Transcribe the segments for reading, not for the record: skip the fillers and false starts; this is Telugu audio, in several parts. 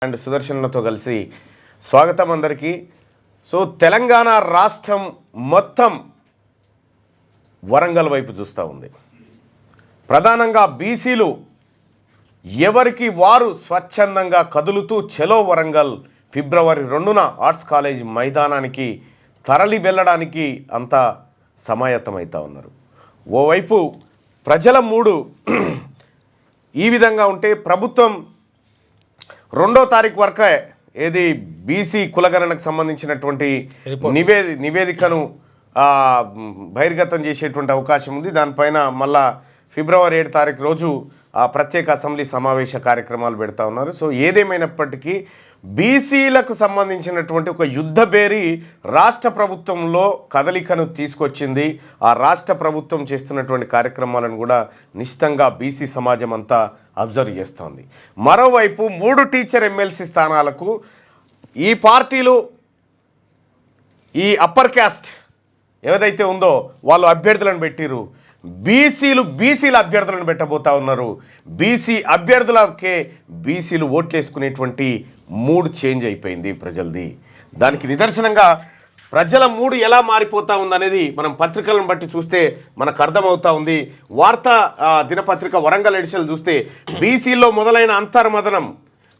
అండ్ సుదర్శన్తో కలిసి స్వాగతం అందరికీ. సో తెలంగాణ రాష్ట్రం మొత్తం వరంగల్ వైపు చూస్తూ ఉంది. ప్రధానంగా బీసీలు ఎవరికి వారు స్వచ్ఛందంగా కదులుతూ చలో వరంగల్ ఫిబ్రవరి 2న ఆర్ట్స్ కాలేజ్ మైదానానికి తరలి వెళ్ళడానికి అంతా సమాయత్తమవుతూ ఉన్నారు. ఓవైపు ప్రజల మూడు ఈ విధంగా ఉంటే ప్రభుత్వం 2వ తారీఖు వరకే ఏది బీసీ కులగణనకు సంబంధించినటువంటి నివేదికను బహిర్గతం చేసేటువంటి అవకాశం ఉంది. దానిపైన మళ్ళా ఫిబ్రవరి 7 తారీఖు రోజు ప్రత్యేక అసెంబ్లీ సమావేశ కార్యక్రమాలు పెడతా ఉన్నారు. సో ఏదేమైనప్పటికీ బీసీలకు సంబంధించినటువంటి ఒక యుద్ధబేరి రాష్ట్ర ప్రభుత్వంలో కదలికను తీసుకొచ్చింది. ఆ రాష్ట్ర ప్రభుత్వం చేస్తున్నటువంటి కార్యక్రమాలను కూడా నిశ్చితంగా బీసీ సమాజం అంతా అబ్జర్వ్ చేస్తోంది. మరోవైపు 3 టీచర్ ఎమ్మెల్సీ స్థానాలకు ఈ పార్టీలు ఈ అప్పర్ క్యాస్ట్ ఏదైతే ఉందో వాళ్ళు అభ్యర్థులను పెట్టిరు. బీసీల అభ్యర్థులను పెట్టబోతా ఉన్నారు. బీసీ అభ్యర్థులకే బీసీలు ఓట్లేసుకునేటువంటి మూడ్ చేంజ్ అయిపోయింది ప్రజలది. దానికి నిదర్శనంగా ప్రజల మూడు ఎలా మారిపోతూ ఉందనేది మనం పత్రికలను బట్టి చూస్తే మనకు అర్థమవుతా ఉంది. వార్తా దినపత్రిక వరంగల్ ఎడిషన్ చూస్తే బీసీల్లో మొదలైన అంతర్మదనం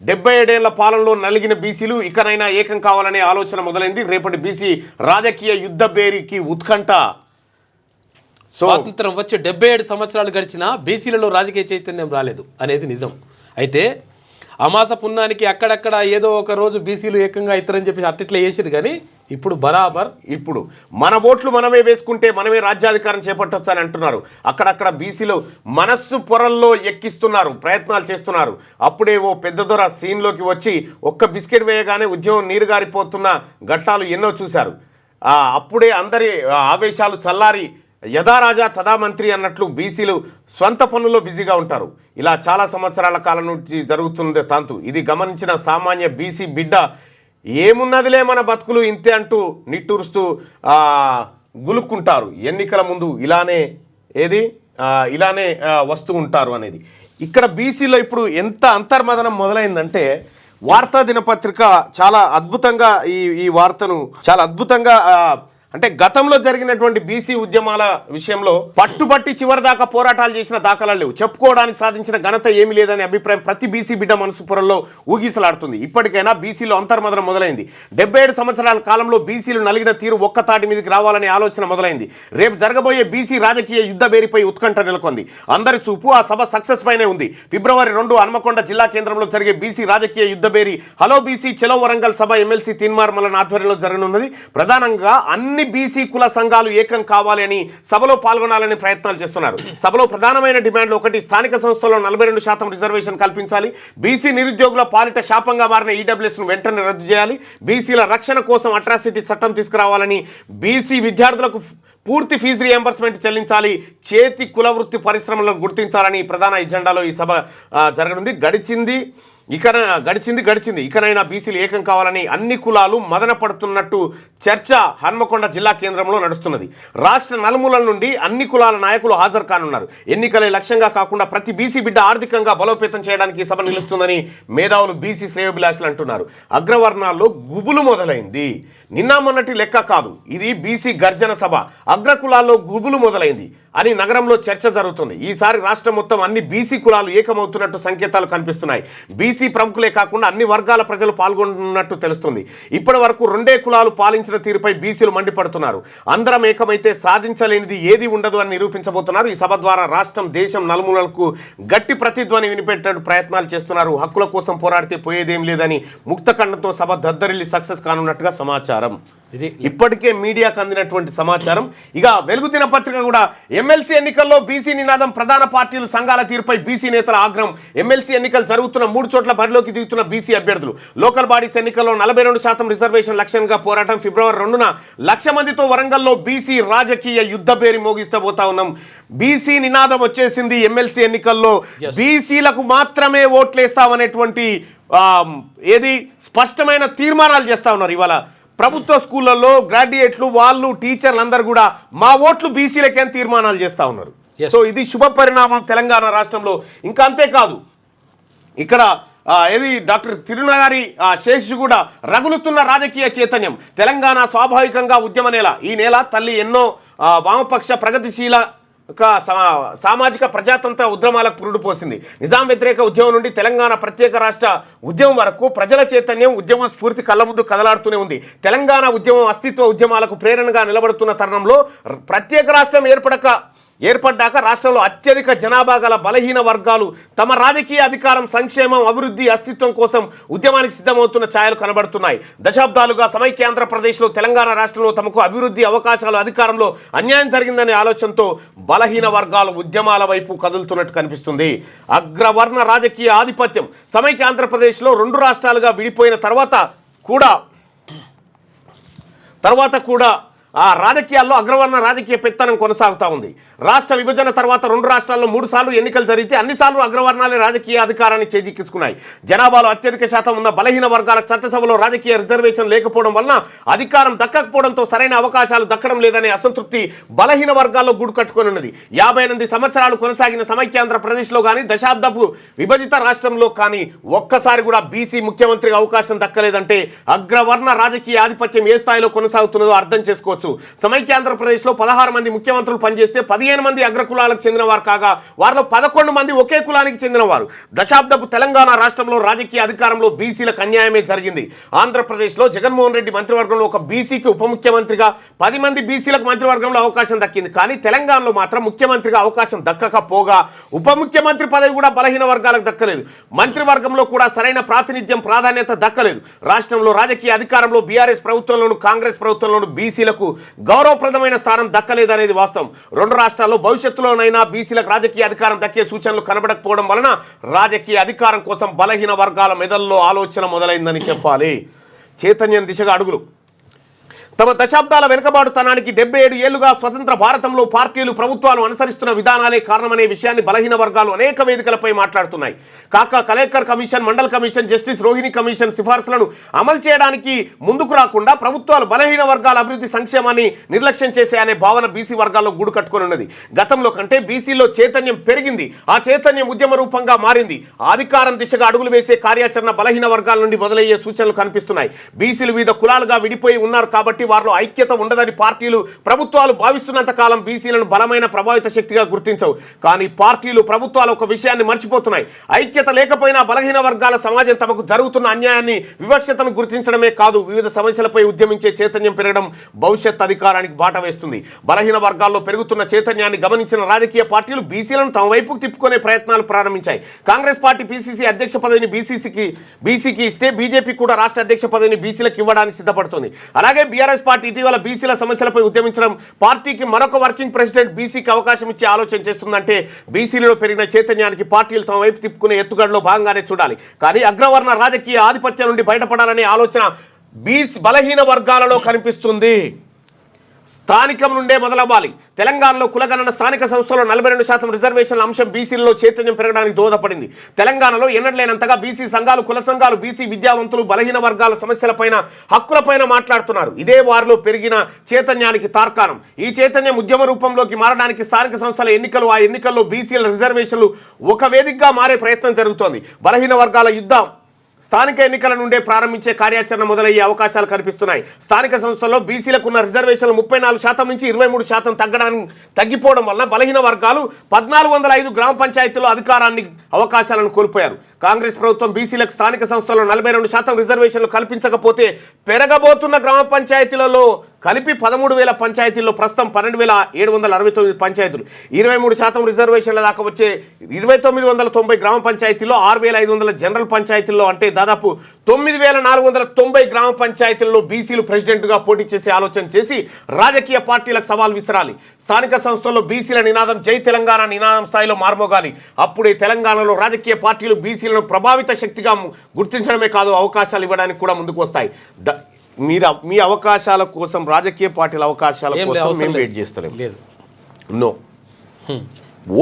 77 ఏళ్ల పాలనలో నలిగిన బీసీలు ఇకనైనా ఏకం కావాలనే ఆలోచన మొదలైంది. రేపటి బీసీ రాజకీయ యుద్ధ బేరికి ఉత్కంఠ. స్వాతంత్రం వచ్చి 77 సంవత్సరాలు గడిచినా బీసీలలో రాజకీయ చైతన్యం రాలేదు అనేది నిజం. అయితే అమాస పున్నానికి అక్కడక్కడ ఏదో ఒక రోజు బీసీలు ఏకంగా ఇతరని చెప్పి అట్టిట్లా చేసిరు. కానీ ఇప్పుడు బరాబర్ ఇప్పుడు మన ఓట్లు మనమే వేసుకుంటే మనమే రాజ్యాధికారం చేపట్టొచ్చు అని అంటున్నారు. అక్కడక్కడ బీసీలు మనస్సు పొరల్లో ఎక్కిస్తున్నారు, ప్రయత్నాలు చేస్తున్నారు. అప్పుడే ఓ పెద్ద దొర సీన్లోకి వచ్చి ఒక్క బిస్కెట్ వేయగానే ఉద్యమం నీరు గారిపోతున్న ఘట్టాలు ఎన్నో చూశారు. అప్పుడే అందరి ఆవేశాలు చల్లారి యథా రాజా తదా మంత్రి అన్నట్లు బీసీలు స్వంత పనుల్లో బిజీగా ఉంటారు. ఇలా చాలా సంవత్సరాల కాలం నుంచి జరుగుతుంది తంతు. ఇది గమనించిన సామాన్య బీసీ బిడ్డ ఏమున్నదిలే మన బతుకులు ఇంతే అంటూ నిట్టూరుస్తూ గులుక్కుంటారు. ఎన్నికల ముందు ఇలానే వస్తూ ఉంటారు అనేది. ఇక్కడ బీసీలో ఇప్పుడు ఎంత అంతర్మదనం మొదలైందంటే వార్తా దినపత్రిక చాలా అద్భుతంగా ఈ వార్తను చాలా అద్భుతంగా అంటే గతంలో జరిగినటువంటి బీసీ ఉద్యమాల విషయంలో పట్టుబట్టి చివరిదాకా పోరాటాలు చేసిన దాఖలాలు లేవు. చెప్పుకోవడానికి సాధించిన ఘనత ఏమీ లేదనే అభిప్రాయం ప్రతి బీసీ బిడ్డ మనసు పొరల్లో ఊగిసలాడుతుంది. ఇప్పటికైనా బీసీలో అంతర్మదనం మొదలైంది. 77 సంవత్సరాల కాలంలో బీసీలు నలిగిన తీరు ఒక్క తాటి మీదకి రావాలనే ఆలోచన మొదలైంది. రేపు జరగబోయే బీసీ రాజకీయ యుద్ధ బేరిపై ఉత్కంఠ నెలకొంది. అందరి చూపు ఆ సభ సక్సెస్ పైనే ఉంది. ఫిబ్రవరి 2 హన్మకొండ జిల్లా కేంద్రంలో జరిగే బీసీ రాజకీయ యుద్ధ బేరి హలో బీసీ చలో వరంగల్ సభ ఎమ్మెల్సీ తీన్మార్మలన్ ఆధ్వర్యంలో జరగనున్నది. ప్రధానంగా అన్ని బీసీ కుల సంఘాలు ఏకం కావాలి అని సభలో పాల్గొనాలని ప్రయత్నాలు చేస్తున్నారు. సభలో ప్రధానమైన డిమాండ్లు ఒకటి, స్థానిక సంస్థల్లో 42% రిజర్వేషన్ కల్పించాలి. బీసీ నిరుద్యోగుల పాలిట శాపంగా మారిన ఈడబ్ల్యూఎస్ను వెంటనే రద్దు చేయాలి. బీసీల రక్షణ కోసం అట్రాసిటీ చట్టం తీసుకురావాలని, బీసీ విద్యార్థులకు పూర్తి ఫీజు రియంబర్స్మెంట్ చెల్లించాలి, చేతి కుల వృత్తి పరిశ్రమలను గుర్తించాలని ప్రధాన ఎజెండాలో ఈ సభ జరగనుంది. గడిచింది ఇకనైనా బీసీలు ఏకం కావాలని అన్ని కులాలు మదన పడుతున్నట్టు చర్చ హన్మకొండ జిల్లా కేంద్రంలో నడుస్తున్నది. రాష్ట్ర నలుమూలల నుండి అన్ని కులాల నాయకులు హాజరు కానున్నారు. ఎన్నికలే లక్ష్యంగా కాకుండా ప్రతి బీసీ బిడ్డ ఆర్థికంగా బలోపేతం చేయడానికి ఈ సభ నిలుస్తుందని మేధావులు బీసీ శ్రేయోభిలాషులు అంటున్నారు. అగ్రవర్ణాల్లో గుబులు మొదలైంది. నిన్న మొన్నటి లెక్క కాదు, ఇది బీసీ గర్జన సభ. అగ్రకులాల్లో గుబులు మొదలైంది అని నగరంలో చర్చ జరుగుతుంది. ఈసారి రాష్ట్రం మొత్తం అన్ని బీసీ కులాలు ఏకమవుతున్నట్టు సంకేతాలు కనిపిస్తున్నాయి. బీసీ ప్రముఖులే కాకుండా అన్ని వర్గాల ప్రజలు పాల్గొన్నట్టు తెలుస్తుంది. ఇప్పటి వరకు 2 కులాలు పాలించిన తీరుపై బీసీలు మండిపడుతున్నారు. అందరం ఏకమైతే సాధించలేనిది ఏది ఉండదు అని నిరూపించబోతున్నారు. ఈ సభ ద్వారా రాష్ట్రం దేశం నలుమూలలకు గట్టి ప్రతిధ్వని వినిపెట్టే ప్రయత్నాలు చేస్తున్నారు. హక్కుల కోసం పోరాడితే పోయేదేం లేదని ముక్తఖండంతో సభ దద్దరిల్లి సక్సెస్ కానున్నట్టుగా సమాచారం. ఇది ఇప్పటికే మీడియాకు అందినటువంటి సమాచారం. ఇక వెలుగు దినపత్రిక కూడా ఎమ్మెల్సీ ఎన్నికల్లో బీసీ నినాదం, ప్రధాన పార్టీలు సంఘాల తీరుపై బీసీ నేతల ఆగ్రహం. ఎమ్మెల్సీ ఎన్నికలు జరుగుతున్న 3 చోట్ల బరిలోకి దిగుతున్న బీసీ అభ్యర్థులు. లోకల్ బాడీస్ ఎన్నికల్లో 42% రిజర్వేషన్ లక్ష్యంగా పోరాటం. ఫిబ్రవరి 2న 1,00,000 మందితో వరంగల్లో బీసీ రాజకీయ యుద్ధ బేరి మోగిస్తబోతా ఉన్నాం. బీసీ నినాదం వచ్చేసింది. ఎమ్మెల్సీ ఎన్నికల్లో బీసీలకు మాత్రమే ఓట్లేస్తామనేటువంటి స్పష్టమైన తీర్మానాలు చేస్తా ఉన్నారు. ఇవాళ ప్రభుత్వ స్కూళ్ళల్లో గ్రాడ్యుయేట్లు వాళ్ళు టీచర్లు అందరూ కూడా మా ఓట్లు బీసీలకే తీర్మానాలు చేస్తూ ఉన్నారు. సో ఇది శుభ పరిణామం తెలంగాణ రాష్ట్రంలో. ఇంకా అంతేకాదు, ఇక్కడ ఏది డాక్టర్ తిరునగారి శేష్ కూడా రగులుతున్న రాజకీయ చైతన్యం. తెలంగాణ స్వాభావికంగా ఉద్యమ నేల. ఈ నేల తల్లి ఎన్నో వామపక్ష ప్రగతిశీల సామాజిక ప్రజాతంత్ర ఉద్యమాలకు పురుడు పోసింది. నిజాం వ్యతిరేక ఉద్యమం నుండి తెలంగాణ ప్రత్యేక రాష్ట్ర ఉద్యమం వరకు ప్రజల చైతన్యం ఉద్యమ స్ఫూర్తి కళ్ళ ముందు కదలాడుతూనే ఉంది. తెలంగాణ ఉద్యమం అస్తిత్వ ఉద్యమాలకు ప్రేరణగా నిలబడుతున్న తరుణంలో ప్రత్యేక రాష్ట్రం ఏర్పడ్డాక రాష్ట్రంలో అత్యధిక జనాభా గల బలహీన వర్గాలు తమ రాజకీయ అధికారం, సంక్షేమం, అభివృద్ధి, అస్తిత్వం కోసం ఉద్యమానికి సిద్ధమవుతున్న ఛాయలు కనబడుతున్నాయి. దశాబ్దాలుగా సమైక్యాంధ్రప్రదేశ్లో తెలంగాణ రాష్ట్రంలో తమకు అభివృద్ధి, అవకాశాలు, అధికారంలో అన్యాయం జరిగిందనే ఆలోచనతో బలహీన వర్గాలు ఉద్యమాల వైపు కదులుతున్నట్టు కనిపిస్తుంది. అగ్రవర్ణ రాజకీయ ఆధిపత్యం సమైక్యాంధ్రప్రదేశ్లో 2 రాష్ట్రాలుగా విడిపోయిన తర్వాత కూడా ఆ రాజకీయాల్లో అగ్రవర్ణ రాజకీయ పెత్తనం కొనసాగుతూ ఉంది. రాష్ట్ర విభజన తర్వాత 2 రాష్ట్రాల్లో 3 సార్లు ఎన్నికలు జరిగితే అన్నిసార్లు అగ్రవర్ణాలే రాజకీయ అధికారాన్ని చేజిక్కించుకున్నాయి. జనాభాలో అత్యధిక శాతం ఉన్న బలహీన వర్గాలకు చట్టసభలో రాజకీయ రిజర్వేషన్ లేకపోవడం వలన అధికారం దక్కకపోవడంతో సరైన అవకాశాలు దక్కడం లేదనే అసంతృప్తి బలహీన వర్గాల్లో గూడు కట్టుకొని ఉన్నది. 58 సంవత్సరాలు కొనసాగిన సమైక్యాంధ్రప్రదేశ్లో కానీ, దశాబ్దపు విభజిత రాష్ట్రంలో కానీ ఒక్కసారి కూడా బీసీ ముఖ్యమంత్రికి అవకాశం దక్కలేదంటే అగ్రవర్ణ రాజకీయ ఆధిపత్యం ఏ స్థాయిలో కొనసాగుతున్నదో అర్థం చేసుకోవచ్చు. సమైక్యాంధ్రప్రదేశ్లో 16 మంది ముఖ్యమంత్రులు పనిచేస్తే 15 మంది అగ్రకులాలకు చెందినవారు కాగా వారిలో 11 మంది ఒకే కులానికి చెందినవారు. దశాబ్దపు తెలంగాణ రాష్ట్రంలో రాజకీయ అధికారంలో బీసీలకు అన్యాయమే జరిగింది. ఆంధ్రప్రదేశ్లో జగన్మోహన్ రెడ్డి మంత్రివర్గంలో ఒక బీసీకి ఉప ముఖ్యమంత్రిగా 10 మంది బీసీలకు మంత్రివర్గంలో అవకాశం దక్కింది. కానీ తెలంగాణలో మాత్రం ముఖ్యమంత్రిగా అవకాశం దక్కకపోగా ఉప ముఖ్యమంత్రి పదవి కూడా బలహీన వర్గాలకు దక్కలేదు. మంత్రివర్గంలో కూడా సరైన ప్రాతినిధ్యం, ప్రాధాన్యత దక్కలేదు. రాష్ట్రంలో రాజకీయ అధికారంలో బీఆర్ఎస్ ప్రభుత్వంలోను, కాంగ్రెస్ ప్రభుత్వంలోను బీసీలకు గౌరవప్రదమైన స్థానం దక్కలేదనేది వాస్తవం. 2 రాష్ట్రాల్లో భవిష్యత్తులోనైనా బీసీలకు రాజకీయ అధికారం దక్కే సూచనలు కనబడకపోవడం వలన రాజకీయ అధికారం కోసం బలహీన వర్గాల మెదల్లో ఆలోచన మొదలైందని చెప్పాలి. చైతన్యం దిశగా అడుగులు. తమ దశాబ్దాల వెనుకబాటుతనానికి 77 ఏళ్లుగా స్వతంత్ర భారతంలో పార్టీలు, ప్రభుత్వాలు అనుసరిస్తున్న విధానాలే కారణమనే విషయాన్ని బలహీన వర్గాలు అనేక వేదికలపై మాట్లాడుతున్నాయి. Kaka Kalelkar commission, Mandal commission, justice Rohini commission సిఫార్సులను అమలు చేయడానికి ముందుకు రాకుండా ప్రభుత్వాలు బలహీన వర్గాల అభివృద్ధి, సంక్షేమాన్ని నిర్లక్ష్యం చేసే అనే భావన బీసీ వర్గాల్లో గూడు కట్టుకొని ఉన్నది. గతంలో కంటే బీసీలో చైతన్యం పెరిగింది. ఆ చైతన్యం ఉద్యమ రూపంగా మారింది. అధికారం దిశగా అడుగులు వేసే కార్యాచరణ బలహీన వర్గాల నుండి మొదలయ్యే సూచనలు కనిపిస్తున్నాయి. బీసీలు వివిధ కులాలుగా విడిపోయి ఉన్నారు కాబట్టి వారిలో ఐక్యత ఉండదని పార్టీలు, ప్రభుత్వాలు భావిస్తున్నంత కాలం బీసీలను బలమైన ప్రభావిత శక్తిగా గుర్తించవు. కానీ పార్టీలు, ప్రభుత్వాలు ఒక విషయాన్ని మర్చిపోతున్నాయి. ఐక్యత లేకపోయినా బలహీన వర్గాల సమాజం తమకు జరుగుతున్న అన్యాయాన్ని, వివక్షతను గుర్తించడమే కాదు, వివిధ సమస్యలపై ఉద్యమించే చైతన్యం పెరగడం భవిష్యత్ అధికారానికి బాట వేస్తుంది. బలహీన వర్గాల్లో పెరుగుతున్న చైతన్యాన్ని గమనించిన రాజకీయ పార్టీలు బీసీలను తమ వైపుకు తిప్పుకునే ప్రయత్నాలు ప్రారంభించాయి. కాంగ్రెస్ పార్టీ పీసీసీ అధ్యక్ష పదవిని బీసీకి ఇస్తే బీజేపీ కూడా రాష్ట్ర అధ్యక్ష పదవిని బీసీలకు ఇవ్వడానికి సిద్ధపడుతుంది. అలాగే బీఆర్ఎస్ పార్టీ ఇటీవల బీసీల సమస్యలపై ఉద్యమించడం, పార్టీకి మరొక వర్కింగ్ ప్రెసిడెంట్ బీసీకి అవకాశం ఇచ్చే ఆలోచన చేస్తుందంటే బీసీలలో పెరిగిన చైతన్యానికి పార్టీలు తమ వైపు తిప్పుకునే ఎత్తుగడలో భాగంగానే చూడాలి. కానీ అగ్రవర్ణ రాజకీయ ఆధిపత్యం నుండి బయటపడాలనే ఆలోచన బలహీన వర్గాలలో కనిపిస్తుంది. స్థానికం నుండే మొదలవ్వాలి. తెలంగాణలో కులగణన స్థానిక సంస్థలో 42% రిజర్వేషన్ల అంశం బీసీలలో చైతన్యం పెరగడానికి దోహదపడింది. తెలంగాణలో ఎన్నడలేనంతగా బీసీ సంఘాలు, కుల సంఘాలు, బీసీ విద్యావంతులు బలహీన వర్గాల సమస్యలపైన, హక్కులపైన మాట్లాడుతున్నారు. ఇదే వారిలో పెరిగిన చైతన్యానికి తార్కాణం. ఈ చైతన్యం ఉద్యమ రూపంలోకి మారడానికి స్థానిక సంస్థల ఎన్నికలు, ఆ ఎన్నికల్లో బీసీల రిజర్వేషన్లు ఒక వేదికగా మారే ప్రయత్నం జరుగుతోంది. బలహీన వర్గాల యుద్ధం స్థానిక ఎన్నికల నుండే ప్రారంభించే కార్యాచరణ మొదలయ్యే అవకాశాలు కనిపిస్తున్నాయి. స్థానిక సంస్థల్లో బీసీలకు ఉన్న రిజర్వేషన్లు 34% నుంచి 23% తగ్గిపోవడం వలన బలహీన వర్గాలు 1405 గ్రామ పంచాయతీల్లో అధికారాన్ని, అవకాశాలను కోల్పోయారు. కాంగ్రెస్ ప్రభుత్వం బీసీలకు స్థానిక సంస్థల్లో 42% రిజర్వేషన్లు కల్పించకపోతే పెరగబోతున్న గ్రామ పంచాయతీలలో కలిపి 13,000 పంచాయతీల్లో ప్రస్తుతం 12,769 పంచాయతీలు, 23% రిజర్వేషన్ల దాకా వచ్చే 2,990 గ్రామ పంచాయతీల్లో 6,500 జనరల్ పంచాయతీల్లో అంటే దాదాపు 9,490 గ్రామ పంచాయతీల్లో బీసీలు ప్రెసిడెంట్గా పోటీ చేసే ఆలోచన చేసి రాజకీయ పార్టీలకు సవాల్ విసరాలి. స్థానిక సంస్థల్లో బీసీల నినాదం జై తెలంగాణ నినాదం స్థాయిలో మార్మోగాలి. అప్పుడే తెలంగాణలో రాజకీయ పార్టీలు బీసీలను ప్రభావిత శక్తిగా గుర్తించడమే కాదు, అవకాశాలు ఇవ్వడానికి కూడా ముందుకు వస్తాయి. మీ అవకాశాల కోసం, రాజకీయ పార్టీల అవకాశాల కోసం మేము వెయిట్ చేస్తలేం. నో,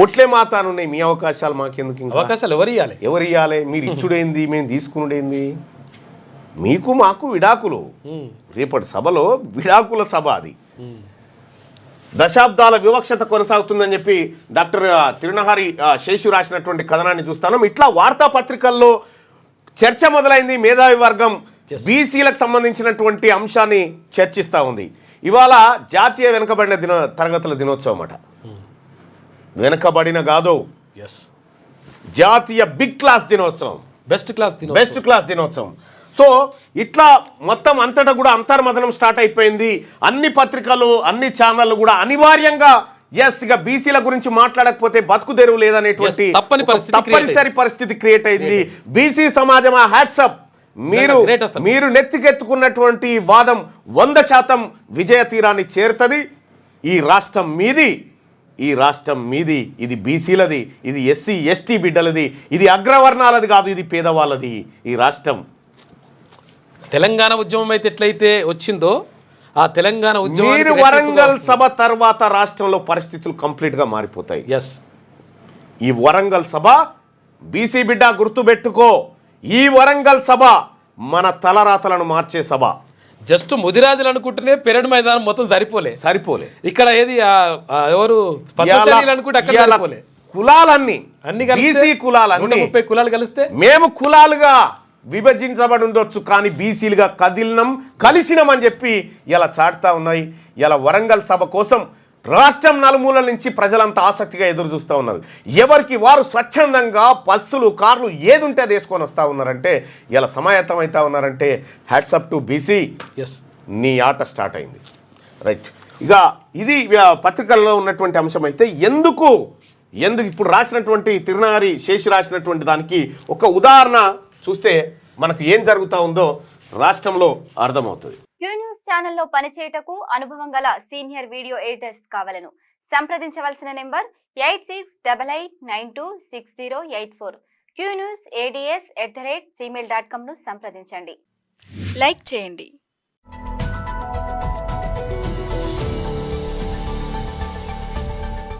ఓట్లే మాతానున్నాయి. మీ అవకాశాలు మాకెందుకు? అవకాశాలు ఎవరు ఇవ్వాలి? మీరు ఇచ్చుడేంది, మేము తీసుకునేది? మీకు మాకు విడాకులు. రేపటి సభలో విడాకుల సభ అది. దశాబ్దాల వివక్షత కొనసాగుతుందని చెప్పి డాక్టర్ తిరునగారి శేషు రాసినటువంటి కథనాన్ని చూస్తాను. ఇట్లా వార్తాపత్రికల్లో చర్చ మొదలైంది. మేధావి వర్గం బీసీలకు సంబంధించినటువంటి అంశాన్ని చర్చిస్తూ ఉంది. ఇవాళ జాతీయ వెనుకబడిన తరగతుల దినోత్సవం అట. వెనుకబడిన కాదు, జాతీయ బిగ్ క్లాస్ దినోత్సవం, బెస్ట్ క్లాస్ దినోత్సవం. సో ఇట్లా మొత్తం అంతటా కూడా అంతర్మథనం స్టార్ట్ అయిపోయింది. అన్ని పత్రికలు, అన్ని ఛానళ్ళు కూడా అనివార్యంగా ఇక బీసీల గురించి మాట్లాడకపోతే బతుకు తెరువు లేదనేటువంటి తప్పనిసరి పరిస్థితి క్రియేట్ అయింది. బీసీ సమాజమా హ్యాట్సప్, మీరు నెత్తికెత్తుకున్నటువంటి వాదం 100% విజయ తీరాన్ని చేరుతుంది. ఈ రాష్ట్రం మీది, ఇది బీసీలది, ఇది ఎస్సీ ఎస్టీ బిడ్డలది, ఇది అగ్రవర్ణాలది కాదు, ఇది పేదవాళ్ళది. ఈ రాష్ట్రం తెలంగాణ ఉద్యమం అయితే ఎట్లయితే వచ్చిందో ఆ తెలంగాణ ఉద్యమం, మీరు వరంగల్ సభ తర్వాత రాష్ట్రంలో పరిస్థితులు కంప్లీట్గా మారిపోతాయి. ఈ వరంగల్ సభ బీసీ బిడ్డ గుర్తుపెట్టుకో, ఈ వరంగల్ సభ మన తలరాతలను మార్చే సభ. జస్ట్ ముదిరాజులు అనుకుంటేనే పెరడు మైదానం మొత్తం సరిపోలే. ఇక్కడ ఏది ఎవరు అనుకుంటే కులాలన్నీ బీసీ కులాలన్నీ 30 కులాలు కలిస్తే మేము కులాలుగా విభజించబడి ఉండొచ్చు, కానీ బీసీలుగా కలిసినాం అని చెప్పి ఇలా చాటుతా ఉన్నాయి. ఇలా వరంగల్ సభ కోసం రాష్ట్రం నలుమూలల నుంచి ప్రజలంతా ఆసక్తిగా ఎదురు చూస్తూ ఉన్నారు. ఎవరికి వారు స్వచ్ఛందంగా బస్సులు, కార్లు ఏది ఉంటే అది వేసుకొని వస్తూ ఉన్నారంటే, ఇలా సమాయత్తం అవుతా ఉన్నారంటే హ్యాట్సప్ టు బీసీ. నీ ఆట స్టార్ట్ అయింది. రైట్. ఇక ఇది పత్రికల్లో ఉన్నటువంటి అంశం. అయితే ఎందుకు ఇప్పుడు రాసినటువంటి తిరునారి శేషు రాసినటువంటి దానికి ఒక ఉదాహరణ చూస్తే మనకు ఏం జరుగుతూ ఉందో రాష్ట్రంలో అర్థమవుతుంది. క్యూ న్యూస్ ఛానల్లో పనిచేయటకు అనుభవం గల సీనియర్ వీడియో ఎడిటర్స్ కావాలను సంప్రదించవలసిన నెంబర్ 8688926084. QNewsADS@gmail.com ను సంప్రదించండి. లైక్ చేయండి.